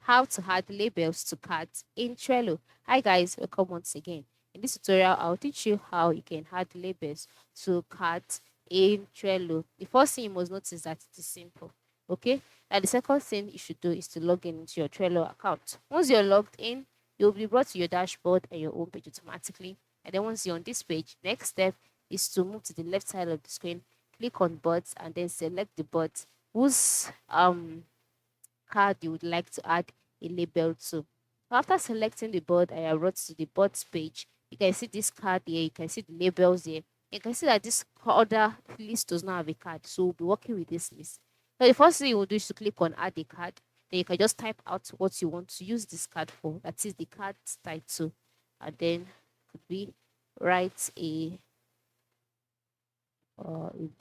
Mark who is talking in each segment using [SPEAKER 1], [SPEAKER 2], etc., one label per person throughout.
[SPEAKER 1] how to add labels to cards in Trello. Hi guys, welcome once again. In this tutorial, I'll teach you how you can add labels to cards in Trello. The first thing you must notice is that it is simple. Okay? And the second thing you should do is to log in into your Trello account. Once you're logged in, you'll be brought to your dashboard and your home page automatically. And then once you're on this page, next step is to move to the left side of the screen, click on bots, and then select the bot whose card you would like to add a label to. After selecting the board, I have brought to the boards page. You can see this card here, you can see the labels here. You can see that this other list does not have a card, so we'll be working with this list. So the first thing you will do is to click on add a card. Then you can just type out what you want to use this card for. That is the card's title. And then could be write a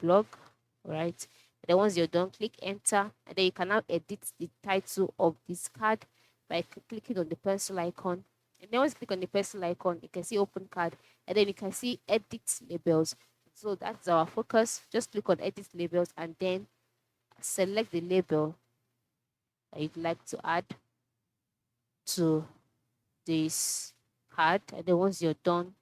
[SPEAKER 1] blog, right? And then once you're done, click enter, and then you can now edit the title of this card by clicking on the pencil icon. And then once you click on the pencil icon, you can see open card, and then you can see edit labels. So that's our focus. Just click on edit labels and then select the label that you'd like to add to this card. And then once you're done,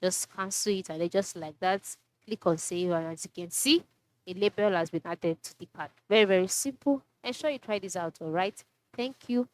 [SPEAKER 1] just cancel it, and then just like that, click on save, and as you can see, a label has been added to the card. Very, very simple. Ensure you try this out. All right, thank you.